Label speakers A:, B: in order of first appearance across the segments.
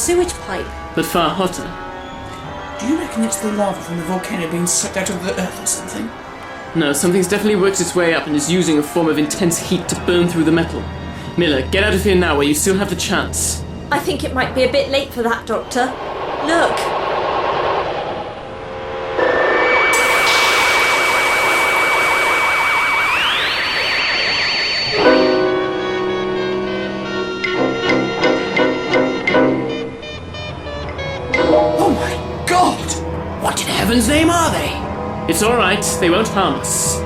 A: sewage pipe.
B: But far hotter.
C: Do you reckon it's the lava from the volcano being sucked out of the earth or something?
B: No, something's definitely worked its way up and is using a form of intense heat to burn through the metal. Miller, get out of here now while you still have the chance.
D: I think it might be a bit late for that, Doctor. Look!
C: Oh my god! What in heaven's name are they?
B: It's alright, they won't harm us.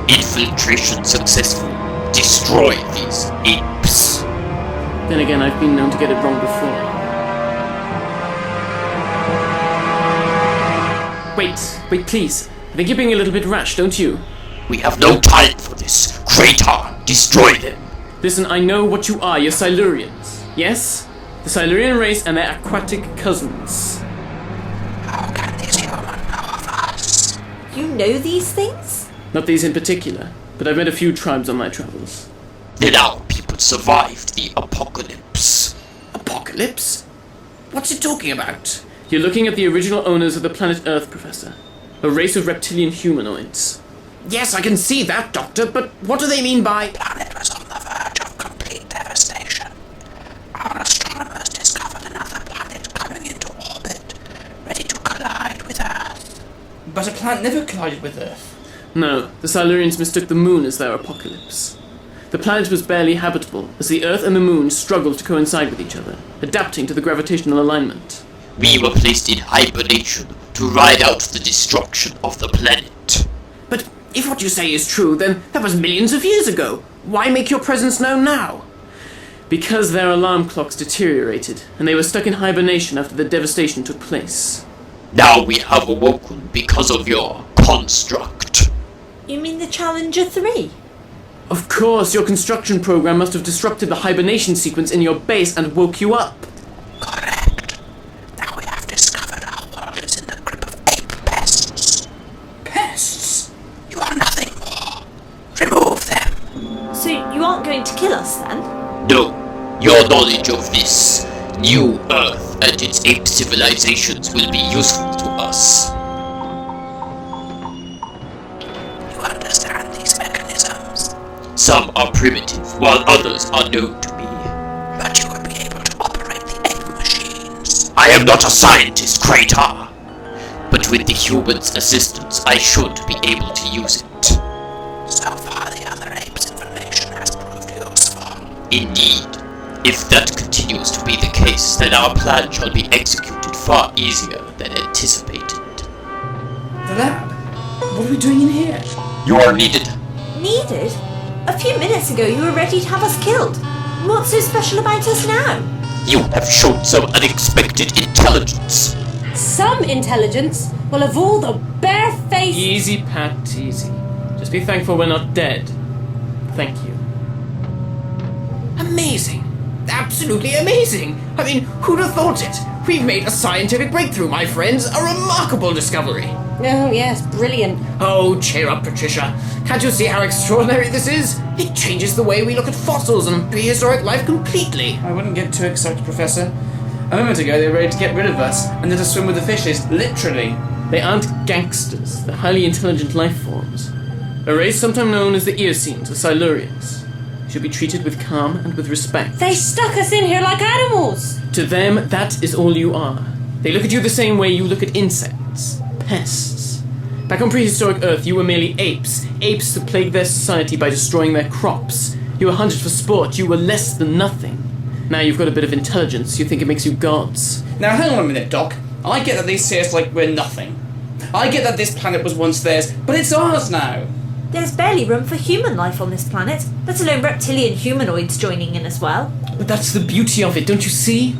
E: Infiltration successful. Destroy these apes.
B: Then again, I've been known to get it wrong before. Wait, please. I think you're being a little bit rash, don't you?
E: We have no time for this. Kraytar, destroy them.
B: Listen, I know what you are. You're Silurians. Yes? The Silurian race and their aquatic cousins.
C: How can this human know of us?
D: You know these things?
B: Not these in particular, but I've met a few tribes on my travels.
E: Then our people survived the apocalypse.
C: Apocalypse? What's it talking about?
B: You're looking at the original owners of the planet Earth, Professor. A race of reptilian humanoids.
C: Yes, I can see that, Doctor, but what do they mean by... The planet was on the verge of complete devastation. Our astronomers discovered another planet coming into orbit, ready to collide with Earth. But a planet never collided with Earth.
B: No, the Silurians mistook the moon as their apocalypse. The planet was barely habitable, as the Earth and the moon struggled to coincide with each other, adapting to the gravitational alignment.
E: We were placed in hibernation to ride out the destruction of the planet.
C: But if what you say is true, then that was millions of years ago. Why make your presence known now?
B: Because their alarm clocks deteriorated, and they were stuck in hibernation after the devastation took place.
E: Now we have awoken because of your construct.
D: You mean the Challenger 3?
B: Of course, your construction program must have disrupted the hibernation sequence in your base and woke you up.
C: Correct. Now we have discovered our world is in the grip of ape pests. Pests? You are nothing more. Remove them.
D: So you aren't going to kill us then?
E: No, your knowledge of this new Earth and its ape civilizations will be useful to us.
C: You understand these mechanisms?
E: Some are primitive, while others are known to me.
C: But you would be able to operate the ape machines.
E: I am not a scientist, Kraytar. But with the human's assistance, I should be able to use it.
C: So far, the other apes' information has proved useful.
E: Indeed. If that continues to be the case, then our plan shall be executed far easier than anticipated.
C: The lab? What are we doing in here?
E: You are needed.
D: Needed? A few minutes ago you were ready to have us killed. What's so special about us now?
E: You have shown some unexpected intelligence.
A: Some intelligence? Well, of all the barefaced...
B: Easy, Pat, easy. Just be thankful we're not dead. Thank you.
C: Amazing. Absolutely amazing. I mean, who'd have thought it? We've made a scientific breakthrough, my friends. A remarkable discovery.
A: Oh, yes, brilliant.
C: Oh, cheer up, Patricia. Can't you see how extraordinary this is? It changes the way we look at fossils and prehistoric life completely. I wouldn't get too excited, Professor. A moment ago, they were ready to get rid of us and let us swim with the fishes, literally.
B: They aren't gangsters, they're highly intelligent life forms. A race sometimes known as the Eocenes, or Silurians. Should be treated with calm and with respect.
A: They stuck us in here like animals.
B: To them, that is all you are. They look at you the same way you look at insects. Pests. Back on prehistoric Earth, you were merely apes. Apes that plagued their society by destroying their crops. You were hunted for sport. You were less than nothing. Now you've got a bit of intelligence. You think it makes you gods.
C: Now, hang on a minute, Doc. I get that they see us like we're nothing. I get that this planet was once theirs, but it's ours now.
D: There's barely room for human life on this planet, let alone reptilian humanoids joining in as well.
B: But that's the beauty of it, don't you see?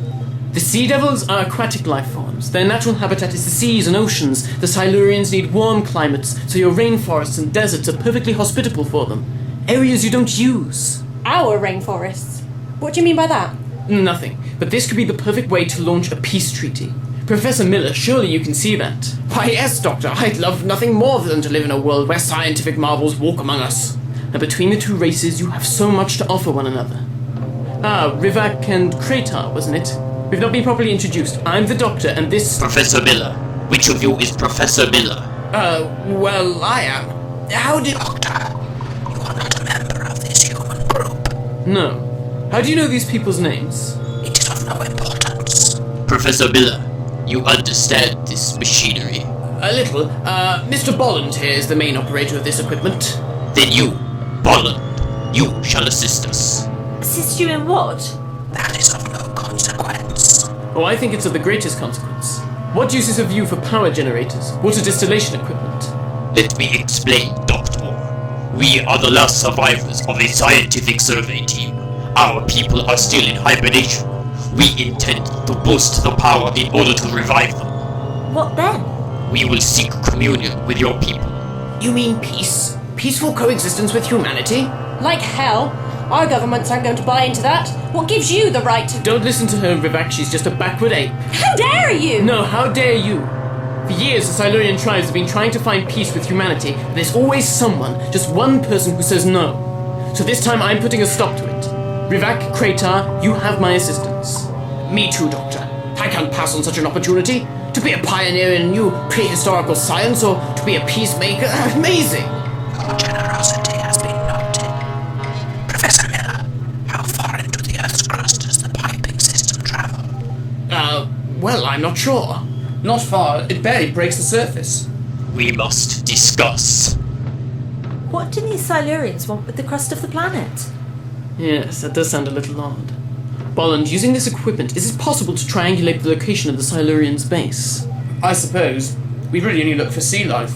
B: The sea devils are aquatic life forms. Their natural habitat is the seas and oceans. The Silurians need warm climates, so your rainforests and deserts are perfectly hospitable for them. Areas you don't use.
A: Our rainforests? What do you mean by that?
B: Nothing. But this could be the perfect way to launch a peace treaty. Professor Miller, surely you can see that.
C: Why, yes, Doctor. I'd love nothing more than to live in a world where scientific marvels walk among us.
B: And between the two races, you have so much to offer one another. Ah, Rivack and Kraytar, wasn't it? We've not been properly introduced. I'm the doctor, and this...
E: Professor Miller. Which of you is Professor Miller?
B: Well, I am. How did...
C: Doctor, you are not a member of this human group.
B: No. How do you know these people's names?
C: It is of no importance.
E: Professor Miller, you understand this machinery.
B: A little. Mr. Bolland here is the main operator of this equipment.
E: Then you, Bolland, you shall assist us.
D: Assist you in what?
C: That is of no consequence.
B: Oh, I think it's of the greatest consequence. What use is of you for power generators, water distillation equipment?
E: Let me explain, Doctor. We are the last survivors of a scientific survey team. Our people are still in hibernation. We intend to boost the power in order to revive them.
D: What then?
E: We will seek communion with your people.
B: You mean peace? Peaceful coexistence with humanity?
A: Like hell. Our governments aren't going to buy into that. What gives you the right to...
B: Don't listen to her, Rivack. She's just a backward ape.
A: How dare you!
B: No, how dare you? For years, the Silurian tribes have been trying to find peace with humanity, but there's always someone, just one person who says no. So this time I'm putting a stop to it. Rivack, Kraytar, you have my assistance. Me too, Doctor. I can't pass on such an opportunity. To be a pioneer in new prehistorical science or to be a peacemaker, amazing!
C: Your generosity has been noted. Professor Miller, how far into the Earth's crust does the piping system travel?
B: Well, I'm not sure.
F: Not far, it barely breaks the surface.
E: We must discuss.
D: What do these Silurians want with the crust of the planet?
B: Yes, that does sound a little odd. Bolland, using this equipment, is it possible to triangulate the location of the Silurians' base?
F: I suppose. We really only look for sea life.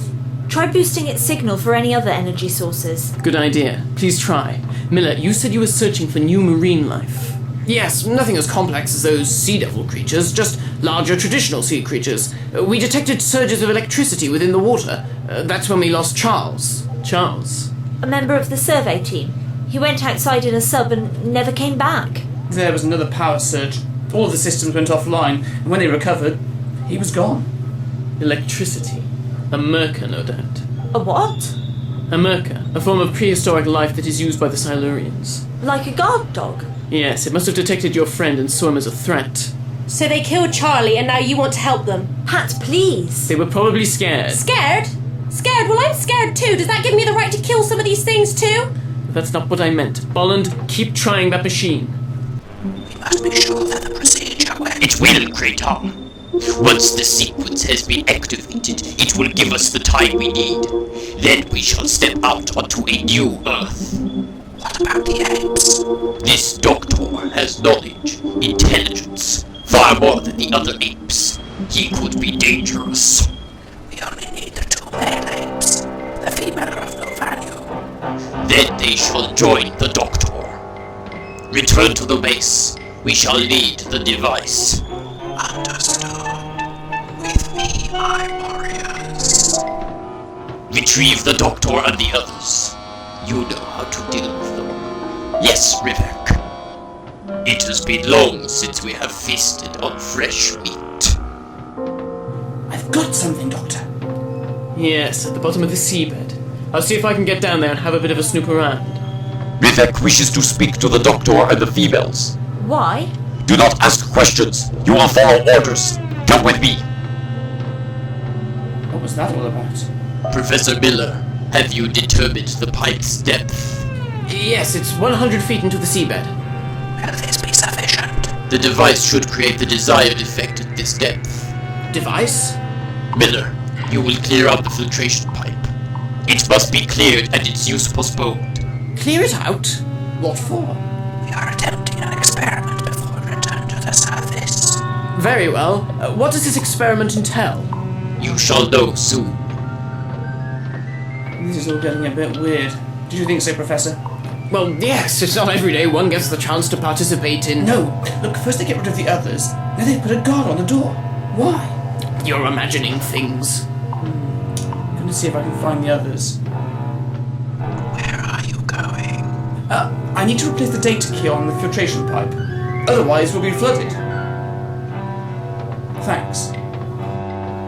D: Try boosting its signal for any other energy sources.
B: Good idea. Please try. Miller, you said you were searching for new marine life. Yes, nothing as complex as those sea devil creatures, just larger traditional sea creatures. We detected surges of electricity within the water. That's when we lost Charles. Charles?
D: A member of the survey team. He went outside in a sub and never came back.
F: There was another power surge. All of the systems went offline, and when they recovered, he was gone.
B: Electricity. A merca, no doubt.
D: A what?
B: A merca, a form of prehistoric life that is used by the Silurians.
D: Like a guard dog?
B: Yes, it must have detected your friend and saw him as a threat.
A: So they killed Charlie and now you want to help them.
D: Pat, please.
B: They were probably scared.
A: Scared? Scared? Well, I'm scared too. Does that give me the right to kill some of these things too?
B: That's not what I meant. Bolland, keep trying that machine.
C: We must be sure that the procedure will...
E: It will, Kraytar. Once the sequence has been activated, it will give us the time we need. Then we shall step out onto a new Earth.
C: What about the apes?
E: This doctor has knowledge, intelligence, far more than the other apes. He could be dangerous.
C: We only need the two male apes. The female are of no value.
E: Then they shall join the doctor. Return to the base. We shall need the device.
C: Understood. With me, my warriors.
E: Retrieve the doctor and the others. You know how to deal with them. Yes, Rivack. It has been long since we have feasted on fresh meat.
F: I've got something, Doctor.
B: Yes, at the bottom of the seabed. I'll see if I can get down there and have a bit of a snoop around.
G: Rivack wishes to speak to the doctor and the females.
D: Why?
G: Do not ask questions. You will follow orders. Come with me.
F: What was that all about?
E: Professor Miller, have you determined the pipe's depth?
B: Yes, it's 100 feet into the seabed.
C: Will this be sufficient?
E: The device should create the desired effect at this depth.
B: Device?
E: Miller, you will clear out the filtration pipe. It must be cleared and its use postponed.
B: Clear it out?
F: What for?
C: We are attempting an experiment before we return to the surface.
B: Very well. What does this experiment entail?
E: You shall know soon.
F: This is all getting a bit weird. Did you think so, Professor?
B: Well, yes, it's not every day one gets the chance to participate in...
F: No. Look, first they get rid of the others, then they put a guard on the door. Why?
B: You're imagining things.
F: I'm going to see if I can find the others.
C: Where are you going?
F: I need to replace the data key on the filtration pipe. Otherwise, we'll be flooded. Thanks.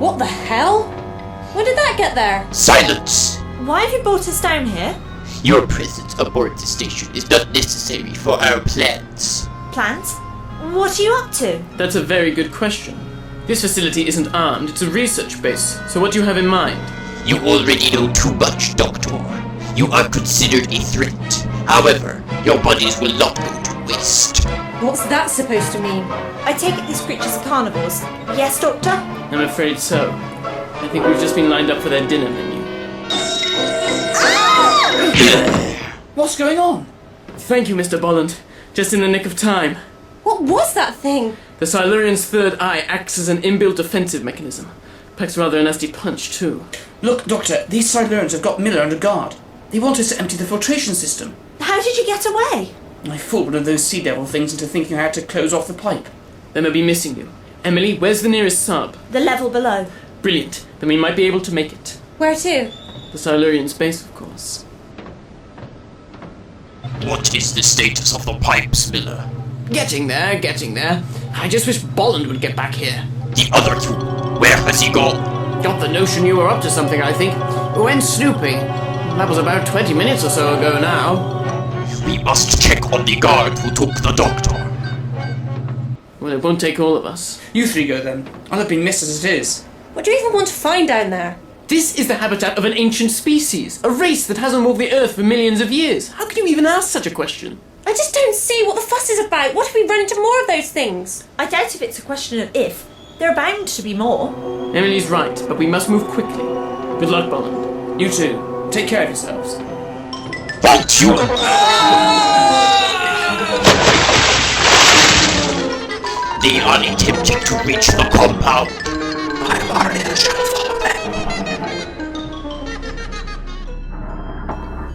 A: What the hell? When did that get there?
E: Silence!
D: Why have you brought us down here?
E: Your presence aboard the station is not necessary for our plans.
D: Plans? What are you up to?
B: That's a very good question. This facility isn't armed, it's a research base. So what do you have in mind?
E: You already know too much, Doctor. You are considered a threat. However, your bodies will not go to waste.
A: What's that supposed to mean?
D: I take it these creatures are carnivores. Yes, Doctor?
B: I'm afraid so. I think we've just been lined up for their dinner menu.
F: What's going on?
B: Thank you, Mr. Bolland. Just in the nick of time.
A: What was that thing?
B: The Silurian's third eye acts as an inbuilt defensive mechanism. Packs rather a nasty punch, too.
F: Look, Doctor, these Silurians have got Miller under guard. They want us to empty the filtration system.
D: How did you get away?
F: I fooled one of those sea devil things into thinking I had to close off the pipe.
B: Then they'll be missing you. Emily, where's the nearest sub?
D: The level below.
B: Brilliant. Then we might be able to make it.
A: Where to?
B: The Silurian's base, of course.
E: What is the status of the pipes, Miller?
B: Getting there, getting there. I just wish Bolland would get back here.
E: The other two, where has he gone?
B: Got the notion you were up to something, I think. Went snooping. That was about 20 minutes or so ago now.
E: We must check on the guard who took the doctor.
B: Well, it won't take all of us.
F: You three go then. I'll have been missed as it is.
A: What do you even want to find down there?
B: This is the habitat of an ancient species, a race that hasn't walked the earth for millions of years. How can you even ask such a question?
A: I just don't see what the fuss is about. What if we run into more of those things?
D: I doubt if it's a question of if. There are bound to be more.
B: Emily's right, but we must move quickly. Good luck, Bolland.
F: You two, take care of yourselves.
G: Halt, you!
E: They are attempting to reach the compound.
C: I'm already in the shadow follow them.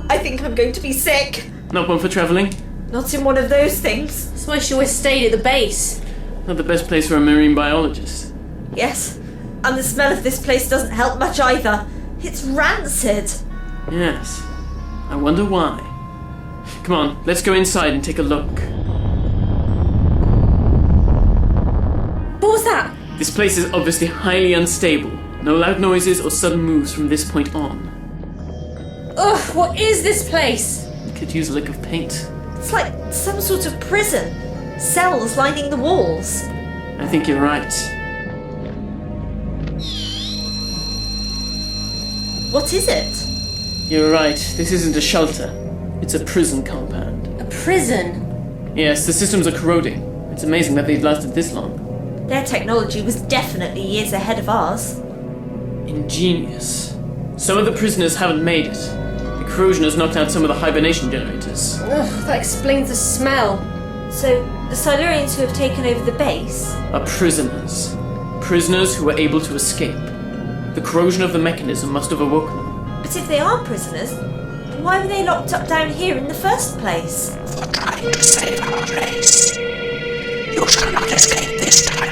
D: I think I'm going to be sick.
B: Not one for travelling?
D: Not in one of those things.
A: That's why she always stayed at the base.
B: Not the best place for a marine biologist.
D: Yes. And the smell of this place doesn't help much either. It's rancid.
B: Yes. I wonder why. Come on, let's go inside and take a look.
A: What was that?
B: This place is obviously highly unstable. No loud noises or sudden moves from this point on.
A: Ugh, what is this place?
B: Could use a lick of paint.
D: It's like some sort of prison. Cells lining the walls.
B: I think you're right.
D: What is it?
B: You're right, this isn't a shelter. It's a prison compound.
A: A prison?
B: Yes, the systems are corroding. It's amazing that they've lasted this long.
D: Their technology was definitely years ahead of ours.
B: Ingenious. Some of the prisoners haven't made it. The corrosion has knocked out some of the hibernation generators.
A: Ugh, that explains the smell.
D: So, the Silurians who have taken over the base?
B: Are prisoners. Prisoners who were able to escape. The corrosion of the mechanism must have awoken them.
D: But if they are prisoners, why were they locked up down here in the first place?
C: For trying to save our race. You shall not escape this time.